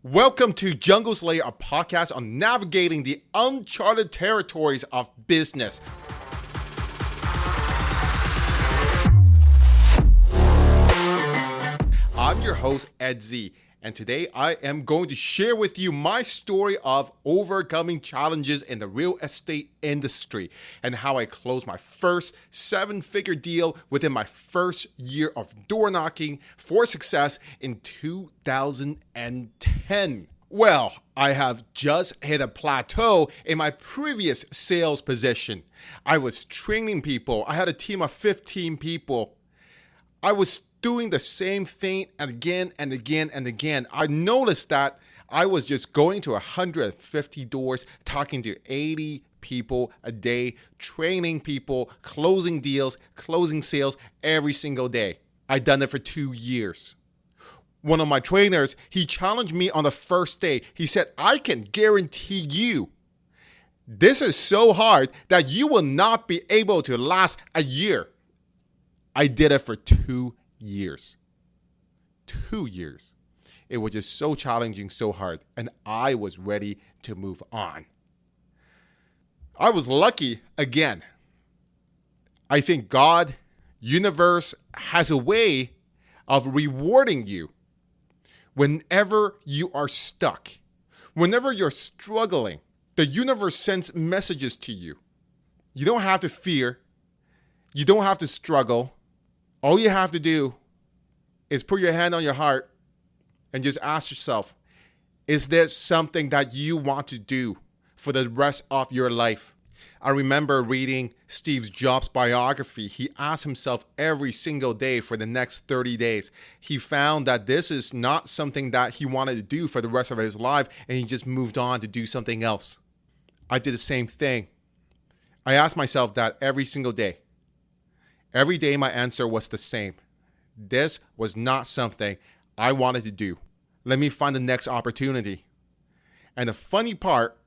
Welcome to Jungle's Lair, a podcast on navigating the uncharted territories of business. I'm your host, Ed Z, and today I am going to share with you my story of overcoming challenges in the real estate industry and how I closed my first seven-figure deal within my first year of door knocking for success in 2010. Well, I have just hit a plateau in my previous sales position. I was training people. I had a team of 15 people. I was doing the same thing again and again and again. I noticed that I was just going to 150 doors, talking to 80 people a day, training people, closing deals, closing sales every single day. I'd done it for 2 years. One of my trainers, he challenged me on the first day. He said, I can guarantee you this is so hard that you will not be able to last a year. I did it for 2 years. 2 years. It was just so challenging, so hard, and I was ready to move on. I was lucky again. I think God, universe, has a way of rewarding you whenever you are stuck. Whenever you're struggling, the universe sends messages to you. You don't have to fear. You don't have to struggle. All you have to do is put your hand on your heart and just ask yourself, is this something that you want to do for the rest of your life? I remember reading Steve Jobs' biography. He asked himself every single day for the next 30 days. He found that this is not something that he wanted to do for the rest of his life, and he just moved on to do something else. I did the same thing. I asked myself that every single day. Every day my answer was the same. This was not something I wanted to do. Let me find the next opportunity. And the funny part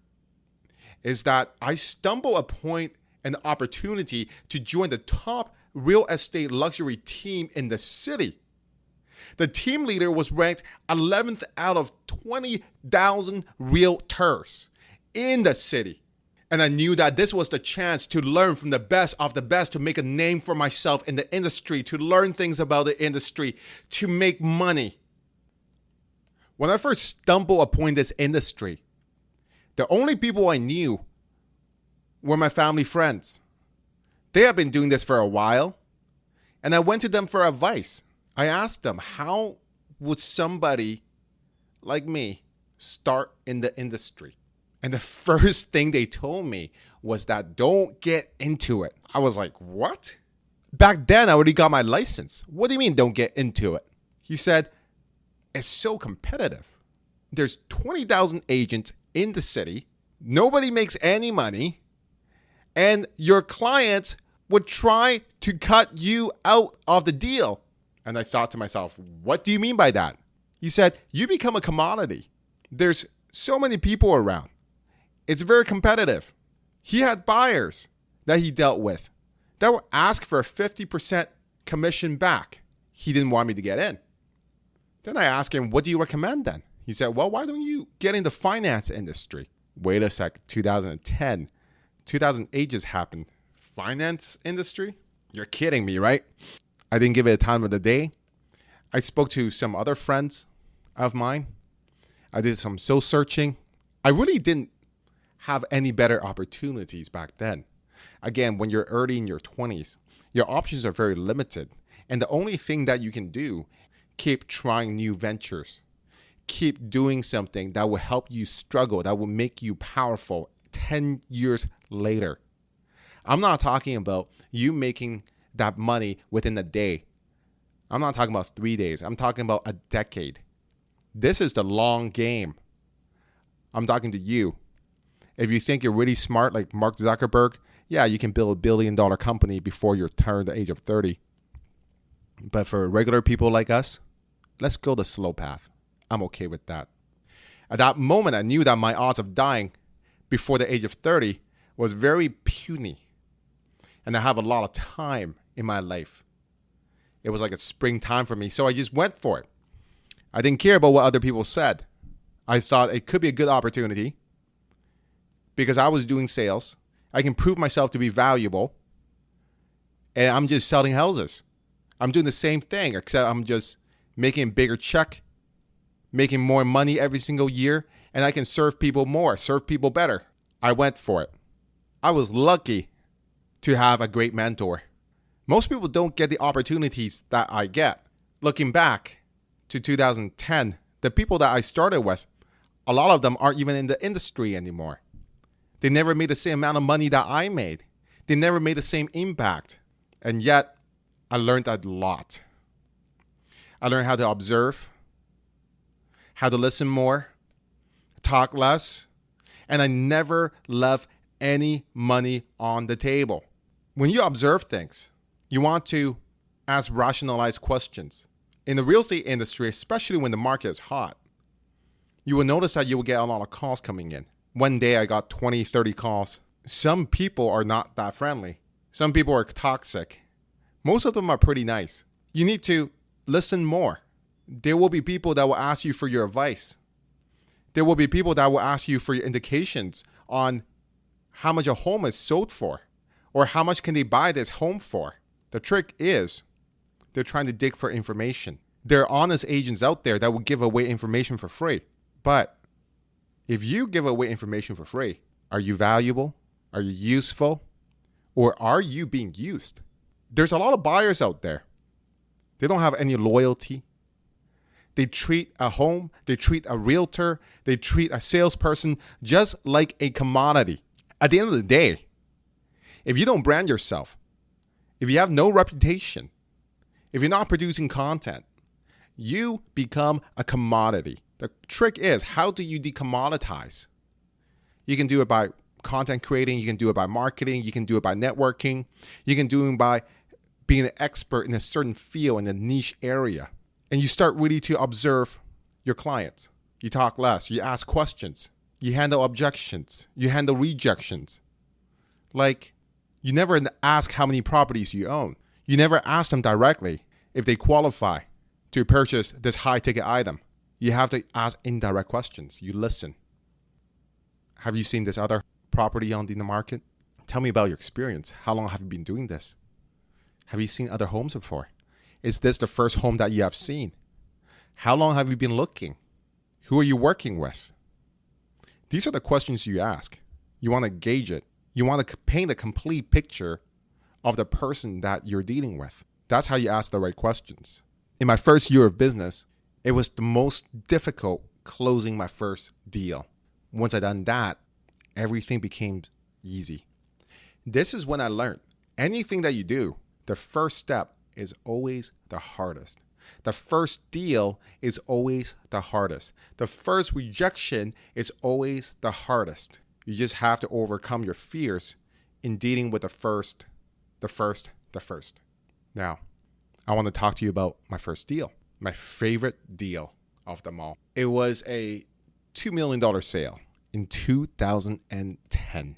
is that I stumbled upon an opportunity to join the top real estate luxury team in the city. The team leader was ranked 11th out of 20,000 realtors in the city. And I knew that this was the chance to learn from the best of the best, to make a name for myself in the industry, to learn things about the industry, to make money. When I first stumbled upon this industry, the only people I knew were my family friends. They had been doing this for a while, and I went to them for advice. I asked them, how would somebody like me start in the industry? And the first thing they told me was that don't get into it. I was like, what? Back then, I already got my license. What do you mean don't get into it? He said, it's so competitive. There's 20,000 agents in the city. Nobody makes any money. And your clients would try to cut you out of the deal. And I thought to myself, what do you mean by that? He said, you become a commodity. There's so many people around. It's very competitive. He had buyers that he dealt with that would ask for a 50% commission back. He didn't want me to get in. Then I asked him, what do you recommend then? He said, well, why don't you get in the finance industry? Wait a sec, 2010, 2008 just happened. Finance industry? You're kidding me, right? I didn't give it a time of the day. I spoke to some other friends of mine. I did some soul searching. I really didn't have any better opportunities back then. Again, when you're early in your 20s, your options are very limited. And the only thing that you can do, keep trying new ventures. Keep doing something that will help you struggle, that will make you powerful 10 years later. I'm not talking about you making that money within a day. I'm not talking about 3 days. I'm talking about a decade. This is the long game. I'm talking to you. If you think you're really smart like Mark Zuckerberg, yeah, you can build $1 billion company before you turn the age of 30. But for regular people like us, let's go the slow path. I'm okay with that. At that moment, I knew that my odds of dying before the age of 30 was very puny. And I have a lot of time in my life. It was like a springtime for me, so I just went for it. I didn't care about what other people said. I thought it could be a good opportunity because I was doing sales. I can prove myself to be valuable. And I'm just selling houses. I'm doing the same thing, except I'm just making a bigger check, making more money every single year, and I can serve people more, serve people better. I went for it. I was lucky to have a great mentor. Most people don't get the opportunities that I get. Looking back to 2010, the people that I started with, a lot of them aren't even in the industry anymore. They never made the same amount of money that I made. They never made the same impact. And yet, I learned a lot. I learned how to observe, how to listen more, talk less, and I never left any money on the table. When you observe things, you want to ask rationalized questions. In the real estate industry, especially when the market is hot, you will notice that you will get a lot of calls coming in. One day I got 20, 30 calls. Some people are not that friendly. Some people are toxic. Most of them are pretty nice. You need to listen more. There will be people that will ask you for your advice. There will be people that will ask you for your indications on how much a home is sold for or how much can they buy this home for. The trick is they're trying to dig for information. There are honest agents out there that will give away information for free. But if you give away information for free, are you valuable? Are you useful? Or are you being used? There's a lot of buyers out there. They don't have any loyalty. They treat a home, they treat a realtor, they treat a salesperson just like a commodity. At the end of the day, if you don't brand yourself, if you have no reputation, if you're not producing content, you become a commodity. The trick is, how do you decommoditize? You can do it by content creating, you can do it by marketing, you can do it by networking, you can do it by being an expert in a certain field, in a niche area. And you start really to observe your clients. You talk less, you ask questions, you handle objections, you handle rejections. Like, you never ask how many properties you own. You never ask them directly if they qualify to purchase this high-ticket item. You have to ask indirect questions. You listen. Have you seen this other property on the market? Tell me about your experience. How long have you been doing this? Have you seen other homes before? Is this the first home that you have seen? How long have you been looking? Who are you working with? These are the questions you ask. You want to gauge it. You want to paint a complete picture of the person that you're dealing with. That's how you ask the right questions. In my first year of business, it was the most difficult closing my first deal. Once I done that, everything became easy. This is when I learned anything that you do, the first step is always the hardest. The first deal is always the hardest. The first rejection is always the hardest. You just have to overcome your fears in dealing with the first. Now, I want to talk to you about my first deal, my favorite deal of them all. It was a $2 million sale in 2010.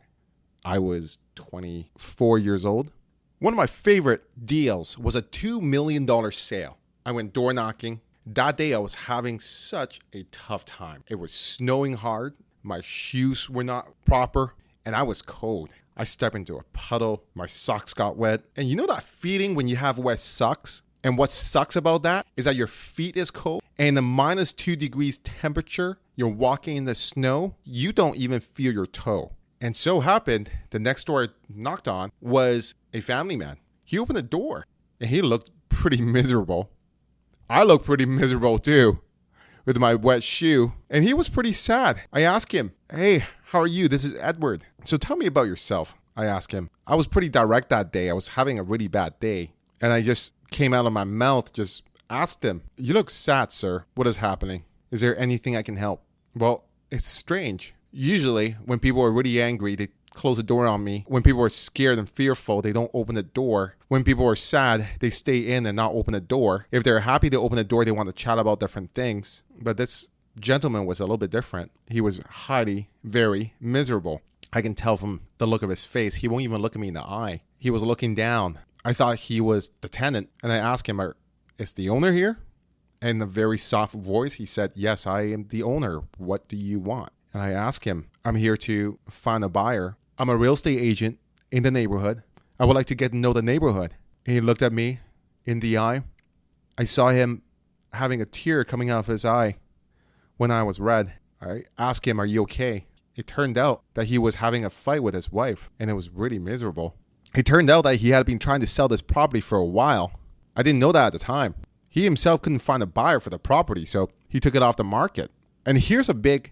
I was 24 years old. One of my favorite deals was a $2 million sale. I went door knocking. That day I was having such a tough time. It was snowing hard. My shoes were not proper and I was cold. I stepped into a puddle. My socks got wet. And you know that feeling when you have wet socks? And what sucks about that is that your feet is cold and the -2 degrees temperature, you're walking in the snow, you don't even feel your toe. And so happened, the next door I knocked on was a family man. He opened the door and he looked pretty miserable. I looked pretty miserable too with my wet shoe. And he was pretty sad. I asked him, "Hey, how are you? This is Edward. So tell me about yourself," I asked him. I was pretty direct that day. I was having a really bad day. And I just came out of my mouth, just asked him, "You look sad, sir. What is happening? Is there anything I can help?" Well, it's strange. Usually, when people are really angry, they close the door on me. When people are scared and fearful, they don't open the door. When people are sad, they stay in and not open the door. If they're happy to open the door, they want to chat about different things. But this gentleman was a little bit different. He was highly, very miserable. I can tell from the look of his face. He won't even look at me in the eye. He was looking down. I thought he was the tenant. And I asked him, "Is the owner here?" In a very soft voice, he said, "Yes, I am the owner. What do you want?" And I asked him, "I'm here to find a buyer. I'm a real estate agent in the neighborhood. I would like to get to know the neighborhood." And he looked at me in the eye. I saw him having a tear coming out of his eye when I was red. I asked him, "Are you okay?" It turned out that he was having a fight with his wife, and it was really miserable. It turned out that he had been trying to sell this property for a while. I didn't know that at the time. He himself couldn't find a buyer for the property, so he took it off the market. And here's a big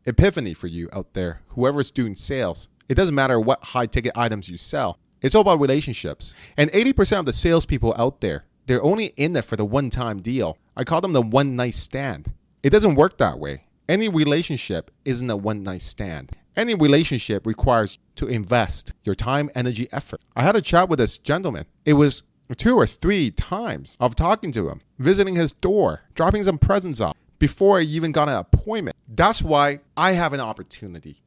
epiphany for you out there, whoever's doing sales. It doesn't matter what high-ticket items you sell. It's all about relationships. And 80% of the salespeople out there, they're only in it for the one-time deal. I call them the one-night stand. It doesn't work that way. Any relationship isn't a one-night stand. Any relationship requires to invest your time, energy, effort. I had a chat with this gentleman. It was 2 or 3 times of talking to him, visiting his door, dropping some presents off before I even got an appointment. That's why I have an opportunity.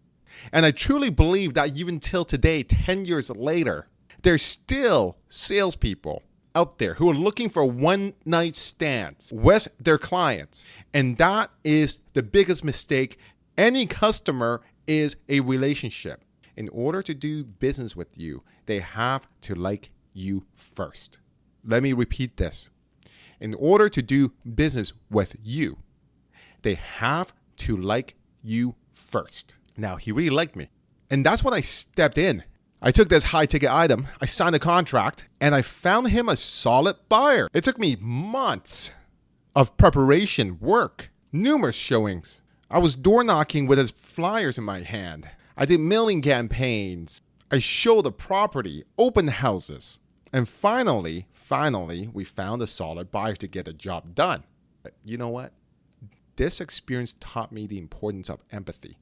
And I truly believe that even till today, 10 years later, there's still salespeople out there who are looking for one-night stands with their clients. And that is the biggest mistake. Any customer is a relationship. In order to do business with you, they have to like you first. Let me repeat this. In order to do business with you, they have to like you first. Now, he really liked me. And that's when I stepped in. I took this high-ticket item, I signed a contract, and I found him a solid buyer. It took me months of preparation, work, numerous showings. I was door knocking with his flyers in my hand. I did mailing campaigns. I showed the property, open houses. And finally, we found a solid buyer to get the job done. But you know what? This experience taught me the importance of empathy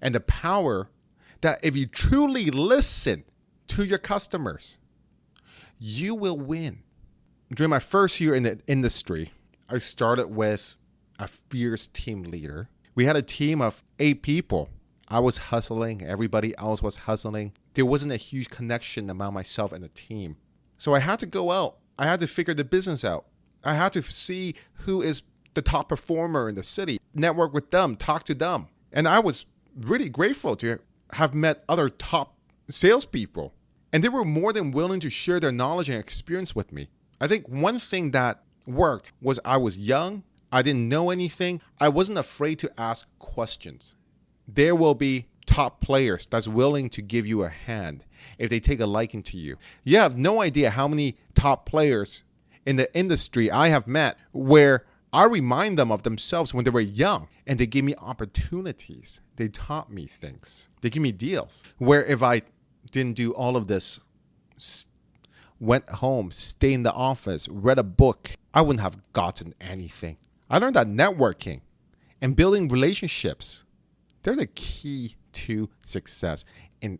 and the power that if you truly listen to your customers, you will win. During my first year in the industry, I started with a fierce team leader. We had a team of 8 people. I was hustling. Everybody else was hustling. There wasn't a huge connection among myself and the team. So I had to go out. I had to figure the business out. I had to see who is the top performer in the city, network with them, talk to them. And I was really grateful to have met other top salespeople. And they were more than willing to share their knowledge and experience with me. I think one thing that worked was I was young. I didn't know anything. I wasn't afraid to ask questions. There will be top players that's willing to give you a hand if they take a liking to you. You have no idea how many top players in the industry I have met where I remind them of themselves when they were young and they gave me opportunities. They taught me things. They give me deals. Where if I didn't do all of this, went home, stayed in the office, read a book, I wouldn't have gotten anything. I learned that networking and building relationships, they're the key to success in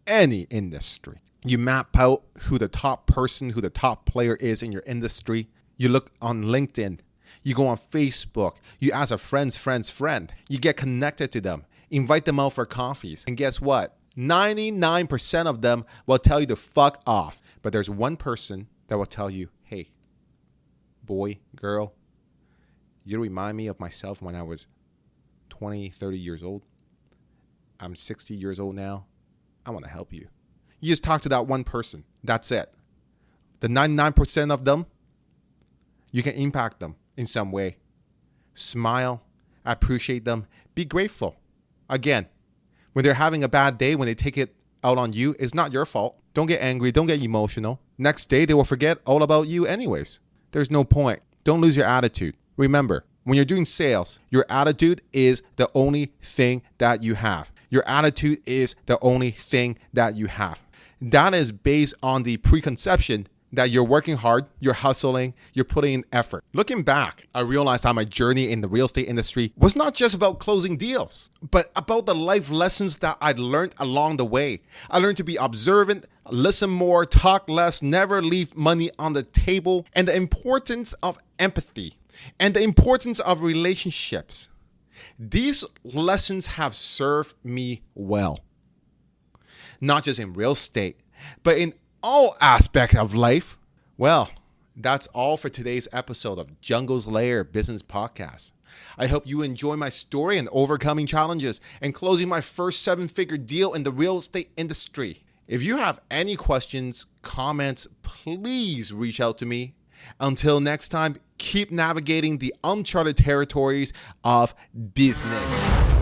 any industry. You map out who the top person, who the top player is in your industry. You look on LinkedIn. You go on Facebook. You ask a friend's friend's friend. You get connected to them. Invite them out for coffees. And guess what? 99% of them will tell you to fuck off. But there's one person that will tell you, hey, boy, girl, you remind me of myself when I was 20, 30 years old. I'm 60 years old now. I want to help you. You just talk to that one person. That's it. The 99% of them, you can impact them in some way. Smile, appreciate them, be grateful. Again, when they're having a bad day, when they take it out on you, it's not your fault. Don't get angry, don't get emotional. Next day, they will forget all about you anyways. There's no point. Don't lose your attitude. Remember, when you're doing sales, your attitude is the only thing that you have. Your attitude is the only thing that you have. That is based on the preconception that you're working hard, you're hustling, you're putting in effort. Looking back, I realized that my journey in the real estate industry was not just about closing deals, but about the life lessons that I'd learned along the way. I learned to be observant, listen more, talk less, never leave money on the table, and the importance of empathy and the importance of relationships. These lessons have served me well, not just in real estate, but in all aspects of life. Well, That's all for today's episode of Jungle's Lair Business Podcast. I hope you enjoy my story and overcoming challenges and closing my first seven-figure deal in the real estate industry. If you have any questions, comments, please reach out to me. Until next time, keep navigating the uncharted territories of business.